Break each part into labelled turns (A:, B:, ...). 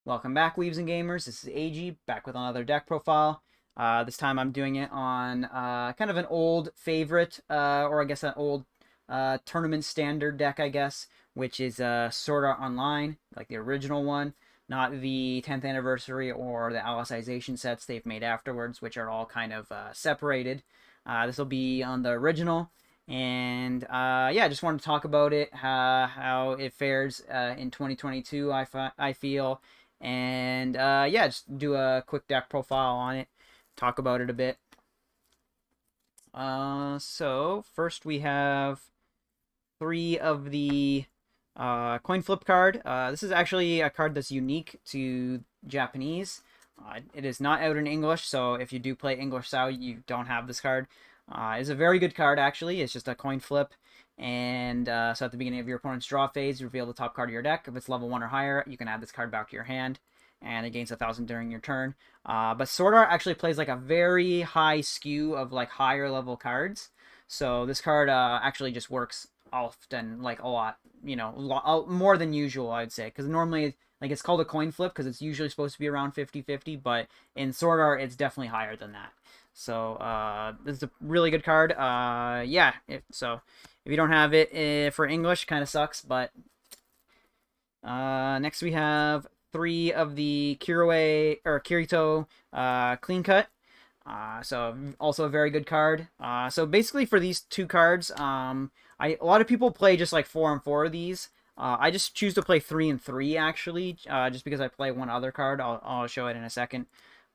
A: Welcome back, Weaves and Gamers. This is AG, back with another deck profile. This time I'm doing it on kind of an old favorite, or I guess an old tournament standard deck, I guess, which is Sword Art Online, like the original one, not the 10th anniversary or the Alicization sets they've made afterwards, which are all kind of separated. This will be on the original. And yeah, I just wanted to talk about it, how it fares in 2022. I feel, and yeah, just do a quick deck profile on it, talk about it a bit. So first we have three of the coin flip card. This is actually a card that's unique to Japanese. It is not out in English, so if you do play English style, you don't have this card. It's a very good card, actually. It's just a coin flip. And so at the beginning of your opponent's draw phase, you reveal the top card of your deck. If it's level 1 or higher, you can add this card back to your hand. And it gains 1,000 during your turn. But Sword Art actually plays like a very high skew of like higher level cards. So this card actually just works often, like a lot, more than usual, I'd say. Because normally, like, it's called a coin flip because it's usually supposed to be around 50-50. But in Sword Art, it's definitely higher than that. So this is a really good card. Yeah, so if you don't have it for English, kind of sucks. But next we have three of the Kirito clean cut. So also a very good card. So basically for these two cards, a lot of people play just like 4 and 4 of these. I just choose to play 3 and 3 actually, just because I play one other card. I'll show it in a second.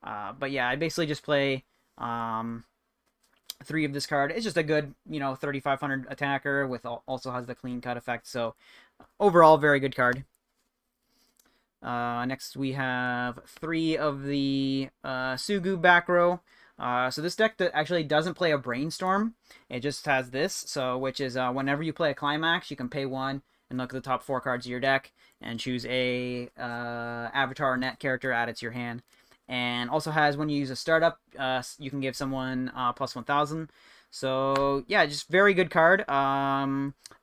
A: But yeah, I basically just play 3 of this card. It's just a good, 3,500 attacker with also has the clean cut effect. So overall, very good card. Next we have 3 of the Sugu back row. So this deck that actually doesn't play a Brainstorm. It just has this, so which is whenever you play a Climax, you can pay 1 and look at the top 4 cards of your deck and choose a Avatar or Net character, add it to your hand. And also has when you use a startup, you can give someone plus 1,000. So yeah, just very good card.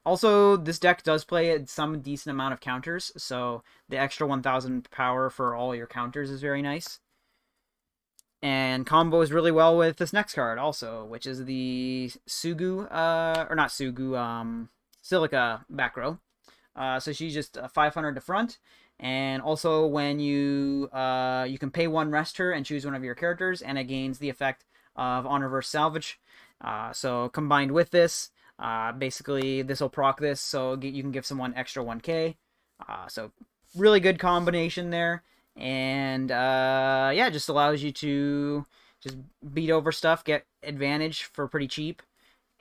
A: Also, this deck does play some decent amount of counters, so the extra 1,000 power for all your counters is very nice. And combos really well with this next card also, which is the Sugu, or not Sugu, Silica back row. So she's just 500 to front. And also when you can pay 1, rest her, and choose one of your characters, and it gains the effect of Honor vs. Salvage. So combined with this, basically this will proc this, so you can give someone extra 1k. So really good combination there. And yeah, it just allows you to just beat over stuff, get advantage for pretty cheap.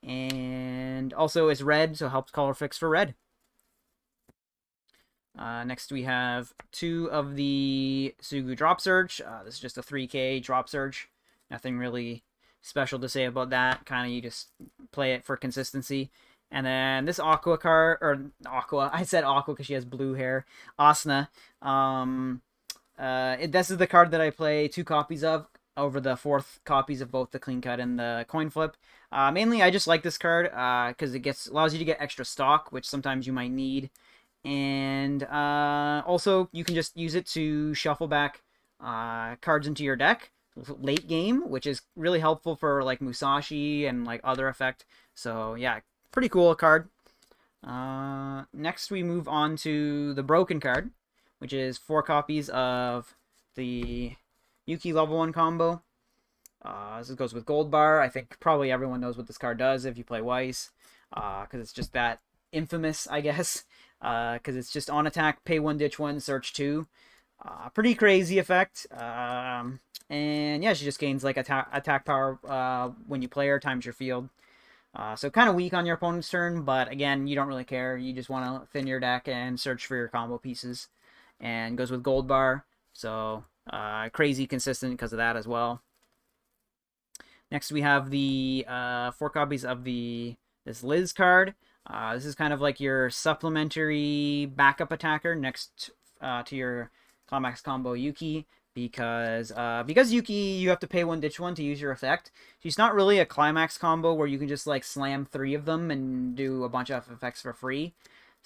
A: And also it's red, so helps color fix for red. Next we have 2 of the Sugu Drop Surge. This is just a 3k Drop Surge. Nothing really special to say about that. Kind of you just play it for consistency. And then this Aqua card, or Aqua, I said Aqua because she has blue hair. Asuna. This is the card that I play 2 copies of over the 4th copies of both the clean cut and the coin flip. Mainly, I just like this card because it allows you to get extra stock, which sometimes you might need. And also, you can just use it to shuffle back cards into your deck late game, which is really helpful for like Musashi and like other effect. So yeah, pretty cool card. Next, we move on to the broken card, which is 4 copies of the Yuki level 1 combo. This goes with Gold Bar. I think probably everyone knows what this card does if you play WEISS, because it's just that infamous, I guess. Because it's just on attack, pay 1, ditch 1, search 2. Pretty crazy effect. And yeah, she just gains like attack power when you play her, times your field. So kind of weak on your opponent's turn, but again, you don't really care. You just want to thin your deck and search for your combo pieces. And goes with Gold Bar, so crazy consistent because of that as well. Next, we have the 4 copies of this Liz card. This is kind of like your supplementary backup attacker next to your Climax combo Yuki, because Yuki, you have to pay 1, ditch 1 to use your effect. She's not really a Climax combo where you can just like slam 3 of them and do a bunch of effects for free.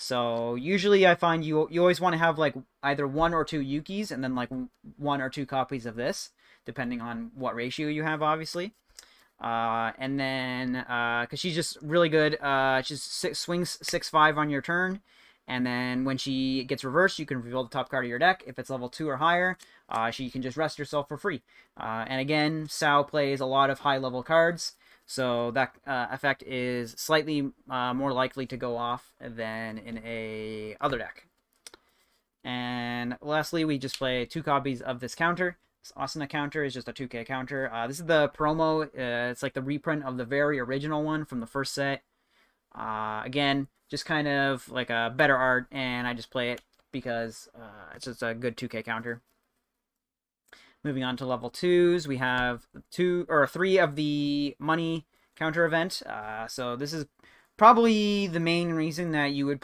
A: So usually I find you always want to have like either 1 or 2 Yukis and then like 1 or 2 copies of this, depending on what ratio you have, obviously. And then because she's just really good, she swings 6/5 on your turn, and then when she gets reversed, you can reveal the top card of your deck. If it's level 2 or higher, she can just rest herself for free. And again, Sao plays a lot of high level cards. So that effect is slightly more likely to go off than in a other deck. And lastly, we just play 2 copies of this counter. This Asuna counter is just a 2k counter. This is the promo. It's like the reprint of the very original one from the first set. Again, just kind of like a better art, and I just play it because it's just a good 2k counter. Moving on to level 2s, we have 3 of the money counter event. So this is probably the main reason that you would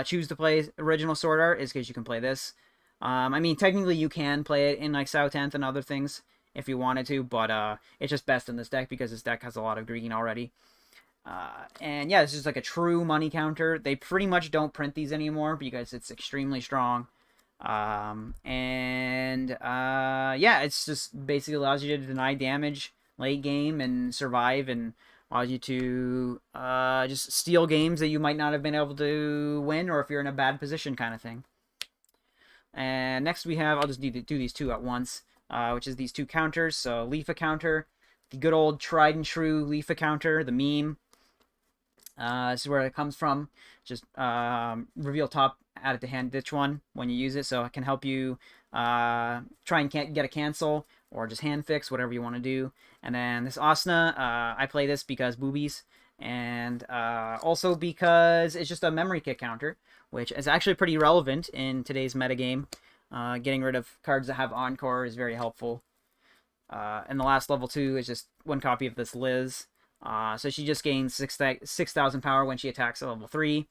A: choose to play original Sword Art is because you can play this. I mean, technically you can play it in like Sao 10th and other things if you wanted to, but it's just best in this deck because this deck has a lot of green already. And yeah, this is like a true money counter. They pretty much don't print these anymore because it's extremely strong. Yeah, it's just basically allows you to deny damage late game and survive, and allows you to just steal games that you might not have been able to win, or if you're in a bad position kind of thing. And next we have, I'll just do these 2 at once, which is these 2 counters. So Leafa counter, the good old tried and true Leafa counter, the meme. This is where it comes from. Just reveal top, add it to hand, ditch 1 when you use it, so it can help you try and get a cancel or just hand fix, whatever you want to do. And then this Asuna, I play this because boobies, and also because it's just a memory kick counter, which is actually pretty relevant in today's metagame. Getting rid of cards that have Encore is very helpful. And the last level 2 is just 1 copy of this Liz. So she just gains 6,000 power when she attacks at level 3.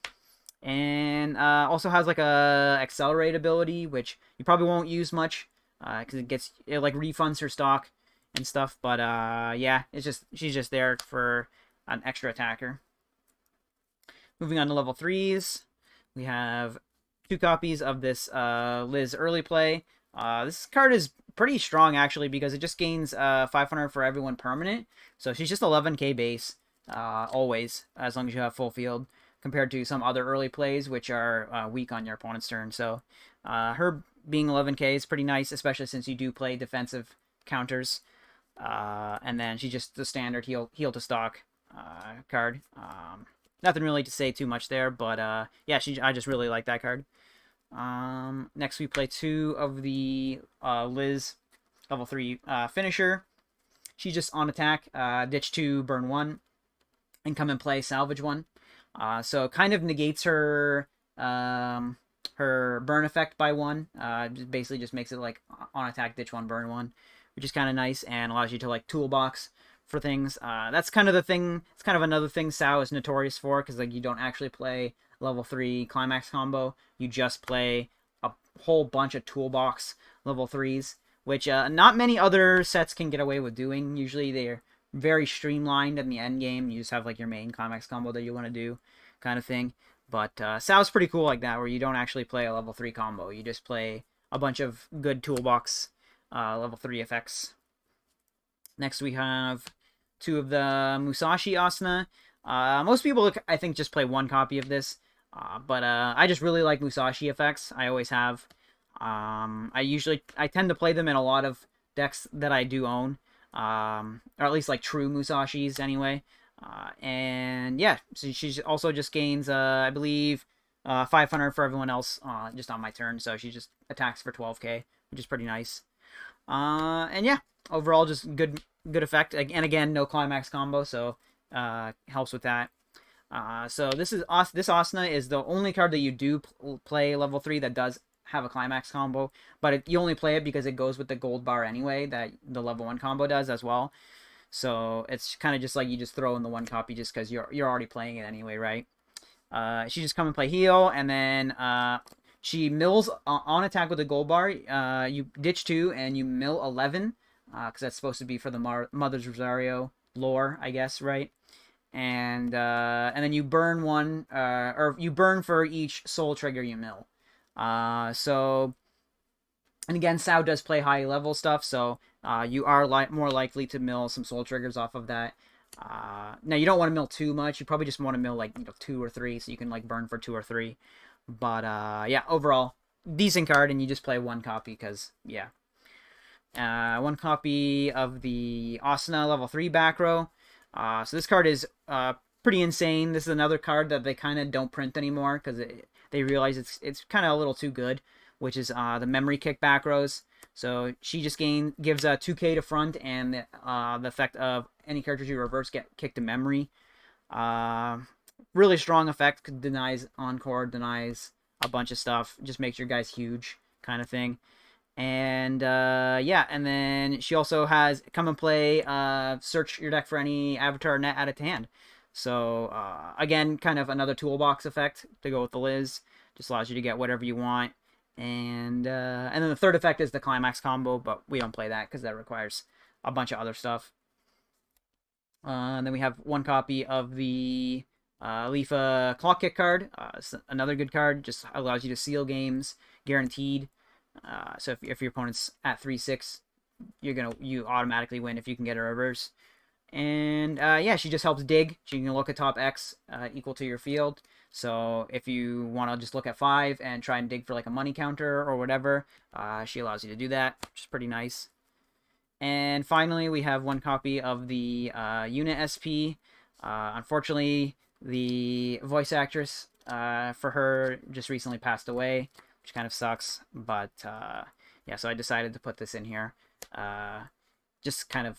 A: And also has like a accelerate ability, which you probably won't use much because it like refunds her stock and stuff. But yeah, she's just there for an extra attacker. Moving on to level 3s, we have 2 copies of this Liz early play. This card is pretty strong actually because it just gains 500 for everyone permanent. So she's just 11k base always, as long as you have full field, compared to some other early plays which are weak on your opponent's turn. So her being 11k is pretty nice, especially since you do play defensive counters. And then she's just the standard heal to stock card. Nothing really to say too much there, but yeah, I just really like that card. Next we play 2 of the Liz level 3 finisher. She's just on attack, ditch 2, burn 1, and come and play salvage 1. So it kind of negates her burn effect by 1. Basically just makes it like on attack, ditch 1, burn 1, which is kind of nice and allows you to like toolbox for things. That's kind of the thing. It's kind of another thing Sao is notorious for, because like you don't actually play level 3 climax combo. You just play a whole bunch of toolbox level 3s, which not many other sets can get away with doing. Usually they're very streamlined in the end game. You just have like your main climax combo that you want to do, kind of thing. But Sao's pretty cool like that, where you don't actually play a level 3 combo. You just play a bunch of good toolbox level 3 effects. Next we have 2 of the Musashi Asuna. Most people, I think, just play 1 copy of this. But I just really like Musashi effects. I always have. I tend to play them in a lot of decks that I do own. Or at least like true Musashis anyway. And yeah, so she also just gains, I believe, 500 for everyone else just on my turn. So she just attacks for 12k, which is pretty nice. And yeah, overall just good effect. And again, no climax combo, so helps with that. So this Asuna is the only card that you do play level 3 that does have a climax combo, but you only play it because it goes with the gold bar anyway, that the level 1 combo does as well. So it's kind of just like you just throw in the 1 copy just because you're already playing it anyway, right? She just come and play heal, and then she mills on attack with the gold bar. You ditch 2 and you mill 11, because that's supposed to be for the Mother's Rosario lore, I guess, right? and then you burn one, or you burn for each soul trigger you mill. So, and again, Sao does play high level stuff, so you are more likely to mill some soul triggers off of that. Now you don't want to mill too much. You probably just want to mill like 2 or 3, so you can like burn for 2 or 3. But yeah, overall decent card, and you just play one copy because yeah. One copy of the Asuna level 3 back row. So this card is pretty insane. This is another card that they kind of don't print anymore because they realize it's kind of a little too good, which is the memory kick back rows. So she just gives a 2k to front, and the effect of any characters you reverse get kicked to memory. Really strong effect. Denies encore, denies a bunch of stuff. Just makes your guys huge kind of thing. And yeah, and then she also has come and play, search your deck for any avatar net out of hand. So again, kind of another toolbox effect to go with the Liz. Just allows you to get whatever you want. And then the third effect is the climax combo, but we don't play that because that requires a bunch of other stuff. And then we have one copy of the Leafa Clock Kick card. Another good card, just allows you to seal games, guaranteed. So if your opponent's at 3-6, you automatically win if you can get a reverse. And yeah, she just helps dig. She can look at top X equal to your field. So if you want to just look at 5 and try and dig for like a money counter or whatever, she allows you to do that, which is pretty nice. And finally, we have one copy of the Unit SP. Unfortunately, the voice actress for her just recently passed away, which kind of sucks. But yeah, so I decided to put this in here, just kind of,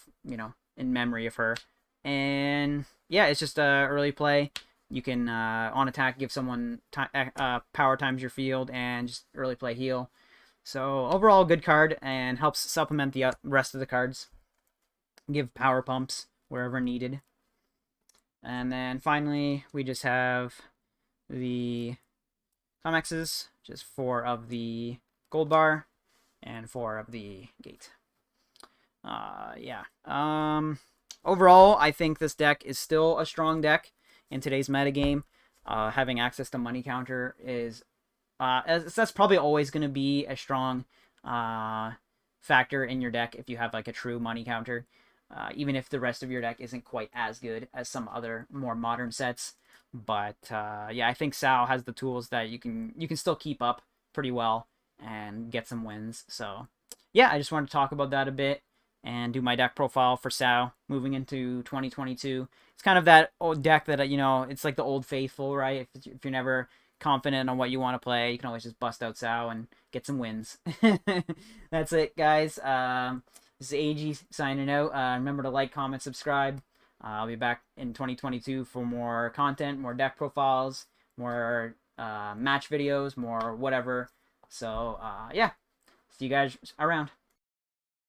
A: in memory of her. And yeah, it's just early play. You can on attack give someone power times your field and just early play heal. So overall, good card, and helps supplement the rest of the cards. Give power pumps wherever needed. And then finally, we just have the Comexes, just 4 of the gold bar and 4 of the gate. Yeah. Overall, I think this deck is still a strong deck in today's metagame. Having access to money counter is that's probably always going to be a strong factor in your deck if you have like a true money counter, even if the rest of your deck isn't quite as good as some other more modern sets. But yeah, I think Sao has the tools that you can still keep up pretty well and get some wins. So yeah, I just wanted to talk about that a bit and do my deck profile for Sao moving into 2022. It's kind of that old deck that, it's like the old faithful, right? If you're never confident on what you want to play, you can always just bust out Sao and get some wins. That's it, guys. This is EIJI'S signing out. Remember to like, comment, subscribe. I'll be back in 2022 for more content, more deck profiles, more match videos, more whatever. So yeah, see you guys around.